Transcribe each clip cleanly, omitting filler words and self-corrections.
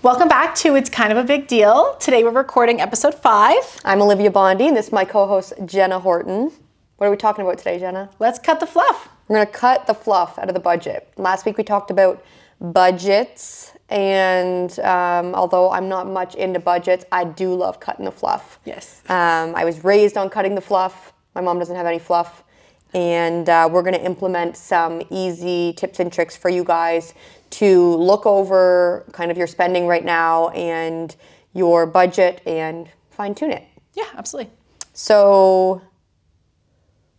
Welcome back to It's Kind of a Big Deal. Today we're recording episode 5. I'm Olivia Bondi, and this is my co-host, Jenna Horton. What are we talking about today, Jenna? Let's cut the fluff. We're going to cut the fluff out of the budget. Last week we talked about budgets, and although I'm not much into budgets, I do love cutting the fluff. Yes. I was raised on cutting the fluff. My mom doesn't have any fluff. And we're going to implement some easy tips and tricks for you guys to look over kind of your spending right now and your budget and fine-tune it. Yeah, absolutely. So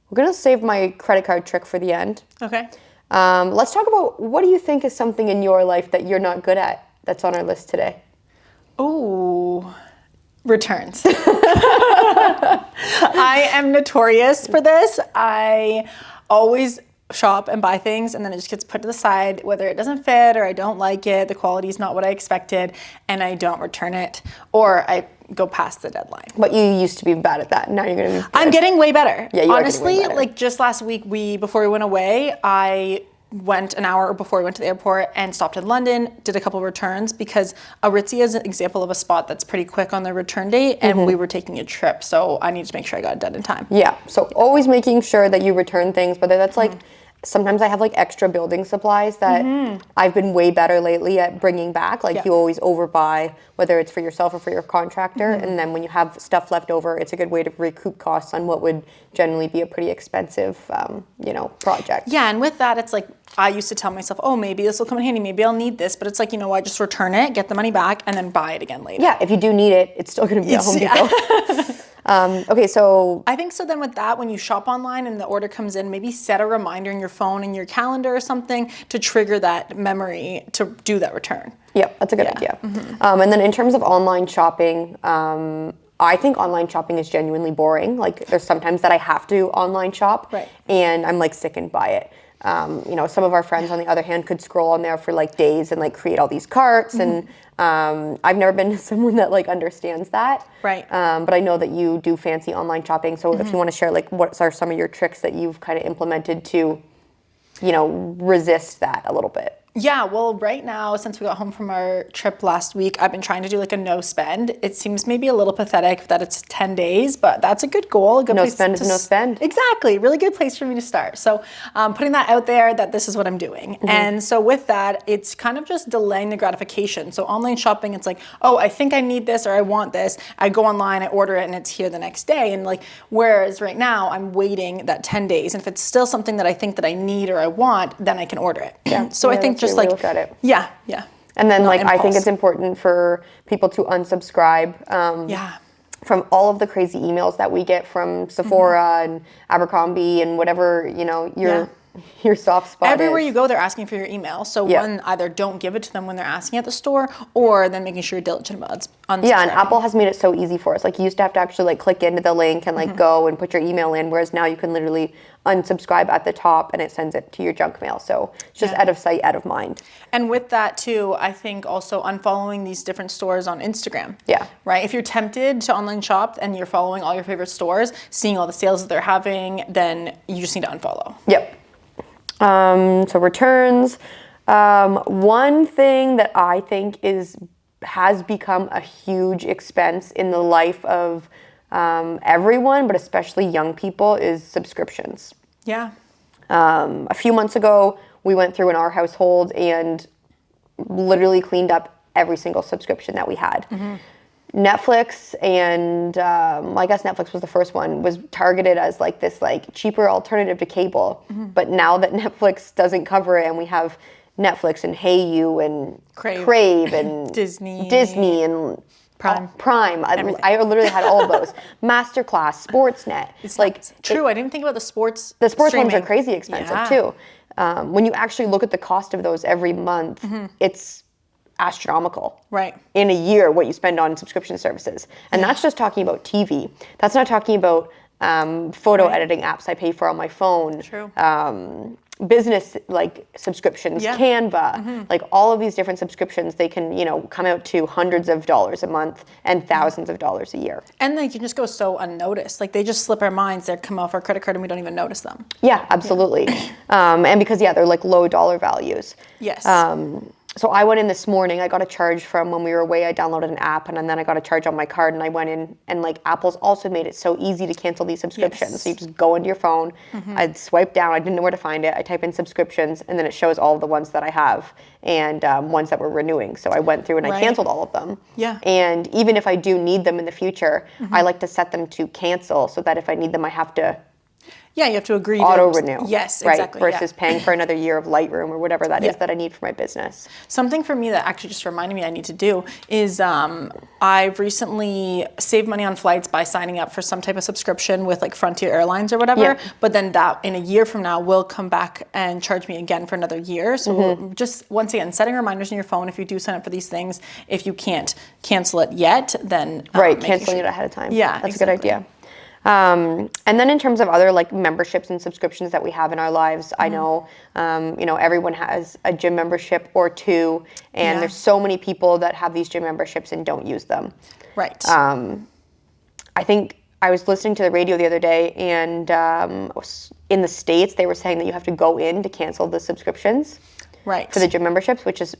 we're going to save my credit card trick for the end. Okay. Let's talk about, what do you think is something in your life that you're not good at that's on our list today? Ooh, returns. I am notorious for this. I always shop and buy things and then it just gets put to the side, whether it doesn't fit or I don't like it, the quality is not what I expected, and I don't return it, or I go past the deadline. But you used to be bad at that. Now you're going to be better. I'm getting way better. Yeah, you honestly, are getting way better. like just last week, before we went away, I went an hour before we went to the airport and stopped in London, did a couple returns, because Aritzia is an example of a spot that's pretty quick on the return date, and we were taking a trip, so I need to make sure I got it done in time. Yeah, so always making sure that you return things, whether that's like, sometimes I have like extra building supplies that I've been way better lately at bringing back. Like you always overbuy, whether it's for yourself or for your contractor. And then when you have stuff left over, it's a good way to recoup costs on what would generally be a pretty expensive, project. Yeah, and with that, it's like, I used to tell myself, oh, maybe this will come in handy, maybe I'll need this. But it's like, you know what, just return it, get the money back, and then buy it again later. Yeah, if you do need it, it's still going to be at Home Depot. Okay, so I think so then with that, when you shop online and the order comes in, maybe set a reminder in your phone, in your calendar or something to trigger that memory to do that return. Yeah, that's a good idea. And then in terms of online shopping, I think online shopping is genuinely boring. Like there's sometimes that I have to online shop and I'm like sickened by it. Some of our friends on the other hand could scroll on there for like days and like create all these carts and I've never been someone that like understands that. Right. But I know that you do fancy online shopping. So if you want to share like what are some of your tricks that you've kind of implemented to, resist that a little bit. Yeah, well, right now, since we got home from our trip last week, I've been trying to do like a no spend. It seems maybe a little pathetic that it's 10 days, but that's a good goal. A good no place spend is no spend. Exactly. Really good place for me to start. So putting that out there that this is what I'm doing. And so with that, it's kind of just delaying the gratification. So online shopping, it's like, oh, I think I need this or I want this. I go online, I order it, and it's here the next day. And like, whereas right now, I'm waiting that 10 days. And if it's still something that I think that I need or I want, then I can order it. Yeah. So I think just like, look at it. Yeah. And then Not I think impulse. it's important for people to unsubscribe from all of the crazy emails that we get from Sephora and Abercrombie and whatever, your soft spot Everywhere is. you go, they're asking for your email. So one, either don't give it to them when they're asking at the store, or then making sure you're diligent about unsubscribing. Yeah, and Apple has made it so easy for us. Like you used to have to actually like click into the link and like go and put your email in, whereas now you can literally unsubscribe at the top and it sends it to your junk mail. So it's just out of sight, out of mind. And with that too, I think also unfollowing these different stores on Instagram. Yeah. Right? If you're tempted to online shop and you're following all your favorite stores, seeing all the sales that they're having, then you just need to unfollow. Yep. So returns. One thing that I think has become a huge expense in the life of everyone, but especially young people, is subscriptions. Yeah. A few months ago, we went through in our household and literally cleaned up every single subscription that we had. Netflix and I guess Netflix was the first one, was targeted as like this like cheaper alternative to cable. But now that Netflix doesn't cover it and we have Netflix and Hayu and Crave and Disney and Prime. I literally had all of those. Masterclass, Sportsnet. It's like true. I didn't think about the sports. The sports streaming. ones are crazy expensive too. When you actually look at the cost of those every month, it's astronomical. Right. In a year, what you spend on subscription services. And that's just talking about TV. That's not talking about photo editing apps I pay for on my phone. True. Business like subscriptions, Canva, like all of these different subscriptions, they can, come out to hundreds of dollars a month and thousands of dollars a year. And they can just go so unnoticed. Like they just slip our minds. They come off our credit card and we don't even notice them. Yeah, absolutely. And because, they're like low dollar values. Yes. So I went in this morning, I got a charge from when we were away, I downloaded an app, and then I got a charge on my card, and I went in, and like Apple's also made it so easy to cancel these subscriptions. Yes. So you just go into your phone, I'd swipe down, I didn't know where to find it, I type in subscriptions, and then it shows all of the ones that I have, and ones that were renewing. So I went through and I canceled all of them. Yeah. And even if I do need them in the future, I like to set them to cancel so that if I need them, I have to Yeah, you have to agree auto to renew. Yes, right? exactly. Versus paying for another year of Lightroom or whatever that is that I need for my business. Something for me that actually just reminded me I need to do is I've recently saved money on flights by signing up for some type of subscription with like Frontier Airlines or whatever. Yeah. But then that in a year from now will come back and charge me again for another year. So just once again, setting reminders on your phone if you do sign up for these things. If you can't cancel it yet, then Canceling it ahead of time. Yeah, that's a good idea. And then in terms of other like memberships and subscriptions that we have in our lives, I know, everyone has a gym membership or two, and there's so many people that have these gym memberships and don't use them. Right. I think I was listening to the radio the other day, and in the States, they were saying that you have to go in to cancel the subscriptions for the gym memberships, which is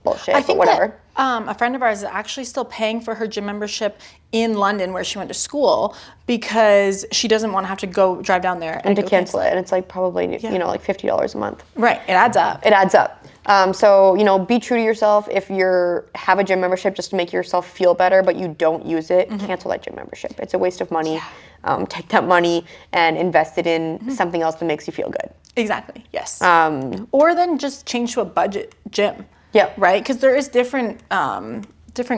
bullshit, I think but whatever. That, a friend of ours is actually still paying for her gym membership in London where she went to school because she doesn't want to have to go drive down there and to cancel it. And it's like probably, like $50 a month. Right. It adds up. It adds up. So, be true to yourself. If you have a gym membership just to make yourself feel better, but you don't use it, cancel that gym membership. It's a waste of money. Take that money and invest it in something else that makes you feel good. Exactly. Yes. Or then just change to a budget gym. Yeah. Right? Because there is different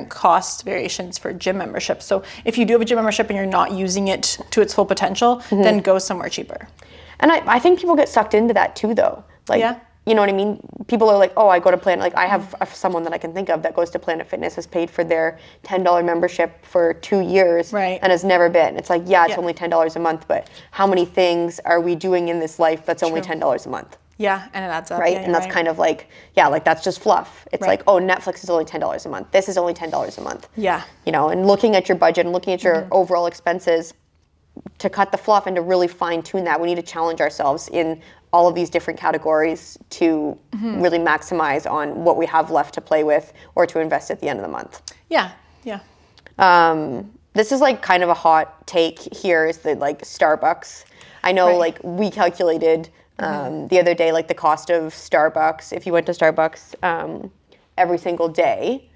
cost variations for gym memberships. So if you do have a gym membership and you're not using it to its full potential, then go somewhere cheaper. And I think people get sucked into that too, though. Like, you know what I mean? People are like, oh, I go to Planet. Like, I have someone that I can think of that goes to Planet Fitness, has paid for their $10 membership for 2 years, and has never been. It's like, it's only $10 a month, but how many things are we doing in this life that's only $10 a month? Yeah, and it adds up. Right? Yeah, and that's kind of like, like that's just fluff. It's like, oh, Netflix is only $10 a month. This is only $10 a month. Yeah. And looking at your budget and looking at your overall expenses to cut the fluff and to really fine tune that, we need to challenge ourselves in all of these different categories to really maximize on what we have left to play with or to invest at the end of the month. Yeah, yeah. This is like kind of a hot take here is the like Starbucks. I know like we calculated the other day, like the cost of Starbucks, if you went to Starbucks every single day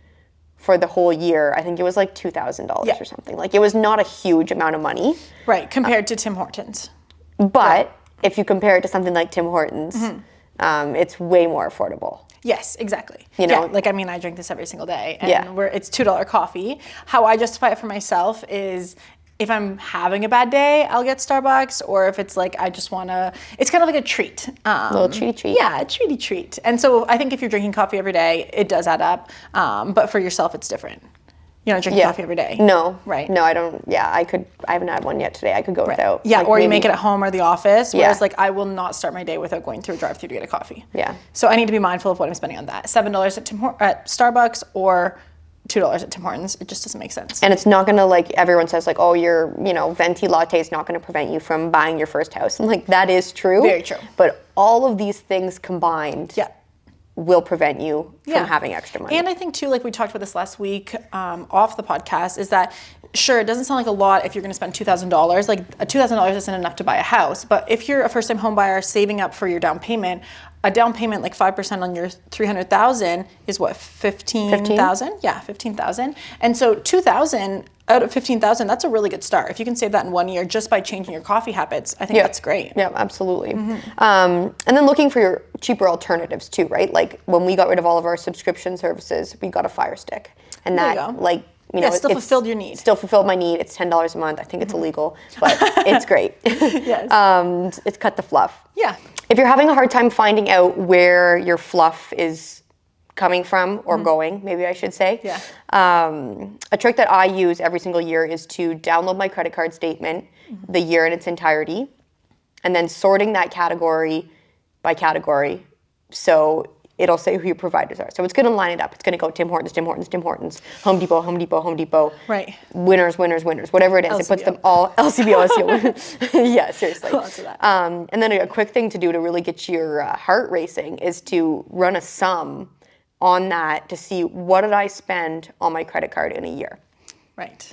for the whole year, I think it was like $2,000 or something. Like it was not a huge amount of money. Right, compared to Tim Hortons. But if you compare it to something like Tim Hortons, it's way more affordable. Yes, exactly. I drink this every single day, and it's $2 coffee. How I justify it for myself is if I'm having a bad day, I'll get Starbucks, or if it's like I just want to, it's kind of like a treat. A little treat. Yeah, a treaty treat. And so I think if you're drinking coffee every day, it does add up. But for yourself, it's different. You're not drinking coffee every day. No. Right. No, I don't. Yeah, I haven't had one yet today. I could go without. Yeah, or you make it at home or the office. Whereas I will not start my day without going through a drive-thru to get a coffee. Yeah. So I need to be mindful of what I'm spending on that. $7 at Starbucks or $2 at Tim Hortons. It just doesn't make sense. And it's not going to, everyone says, oh, your, venti latte is not going to prevent you from buying your first house. And, that is true. Very true. But all of these things combined will prevent you from having extra money. And I think, too, like we talked about this last week off the podcast, is that, sure, it doesn't sound like a lot if you're going to spend $2,000. Like, $2,000 isn't enough to buy a house. But if you're a first-time home buyer saving up for your down payment, a down payment like 5% on your $300,000 is what, $15,000? Yeah, $15,000. And so $2,000 out of $15,000, that's a really good start. If you can save that in 1 year just by changing your coffee habits, I think that's great. Yeah, absolutely. And then looking for your cheaper alternatives too, right? Like when we got rid of all of our subscription services, we got a Fire Stick, and there that it still fulfilled your need. Still fulfilled my need. It's $10 a month. I think it's illegal, but it's great. Yes. It's cut the fluff. Yeah. If you're having a hard time finding out where your fluff is coming from or going, maybe I should say. Yeah. A trick that I use every single year is to download my credit card statement, the year in its entirety, and then sorting that category by category. So it'll say who your providers are. So it's going to line it up. It's going to go Tim Hortons, Tim Hortons, Tim Hortons, Home Depot, Home Depot, Home Depot. Right. Winners, winners, winners, whatever it is. LCBO. It puts them all, LCBO, LCBO. Yeah, seriously. Lots of that. And then a quick thing to do to really get your heart racing is to run a sum on that to see what did I spend on my credit card in a year. Right.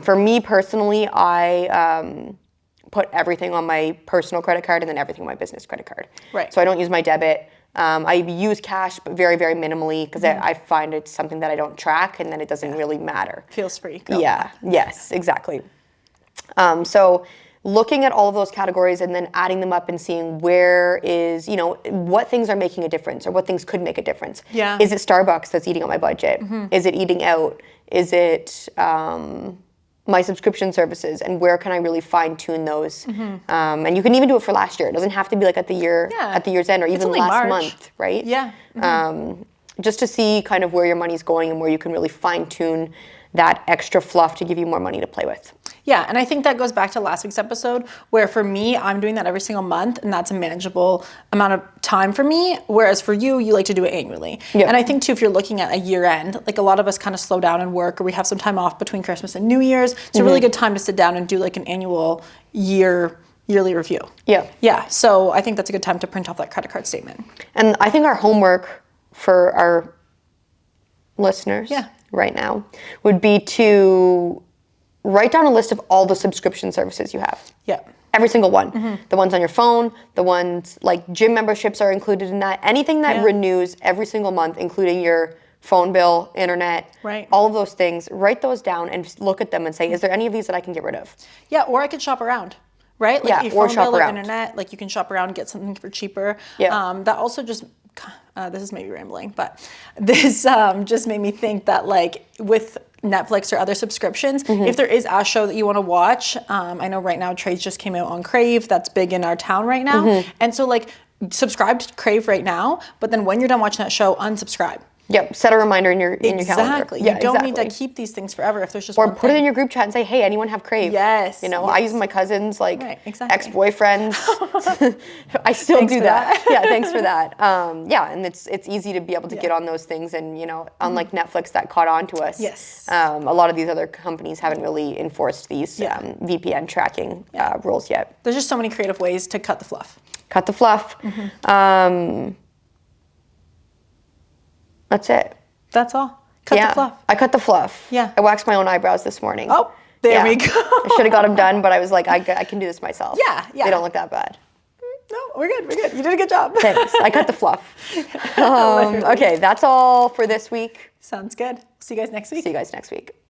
For me personally, I put everything on my personal credit card and then everything on my business credit card. Right. So I don't use my debit. I use cash, but very, very minimally because I find it's something that I don't track and then it doesn't really matter. Feels free. Yeah. Yes, exactly. So looking at all of those categories and then adding them up and seeing where is, what things are making a difference or what things could make a difference. Yeah. Is it Starbucks that's eating up my budget? Is it eating out? Is it my subscription services? And where can I really fine tune those? And you can even do it for last year. It doesn't have to be like at the year's end or even only last March. month, right? Yeah. Just to see kind of where your money's going and where you can really fine tune that extra fluff to give you more money to play with. Yeah, and I think that goes back to last week's episode where for me, I'm doing that every single month and that's a manageable amount of time for me, whereas for you, you like to do it annually. Yep. And I think too, if you're looking at a year end, like a lot of us kind of slow down and work or we have some time off between Christmas and New Year's. It's a really good time to sit down and do like an annual yearly review. Yeah. Yeah, so I think that's a good time to print off that credit card statement. And I think our homework for our listeners right now would be to write down a list of all the subscription services you have. Yeah. Every single one. The ones on your phone, the ones like gym memberships are included in that. Anything that renews every single month, including your phone bill, internet, all of those things, write those down and just look at them and say, is there any of these that I can get rid of? Yeah, or I could shop around. Right? Like your or phone shop bill or around. internet, like you can shop around and get something for cheaper. Yeah. That also just, this is maybe rambling, but this just made me think that like with Netflix or other subscriptions, if there is a show that you want to watch, I know right now Trey's just came out on Crave, that's big in our town right now. And so like subscribe to Crave right now, but then when you're done watching that show, unsubscribe. Yep, set a reminder in your calendar. Exactly. You don't need to keep these things forever if there's just or one put thing. it in your group chat and say, hey, anyone have Crave? Yes. I use my cousin's ex-boyfriends. I still Thanks do for that. Yeah, thanks for that. And it's easy to be able to get on those things and, unlike Netflix that caught on to us. Yes. A lot of these other companies haven't really enforced these VPN tracking rules yet. There's just so many creative ways to cut the fluff. Cut the fluff. That's it. That's all. Cut the fluff. I cut the fluff. Yeah. I waxed my own eyebrows this morning. Oh, there we go. I should have got them done, but I was like, I can do this myself. Yeah. They don't look that bad. No, we're good. You did a good job. Thanks. I cut the fluff. Okay, that's all for this week. Sounds good. See you guys next week. See you guys next week.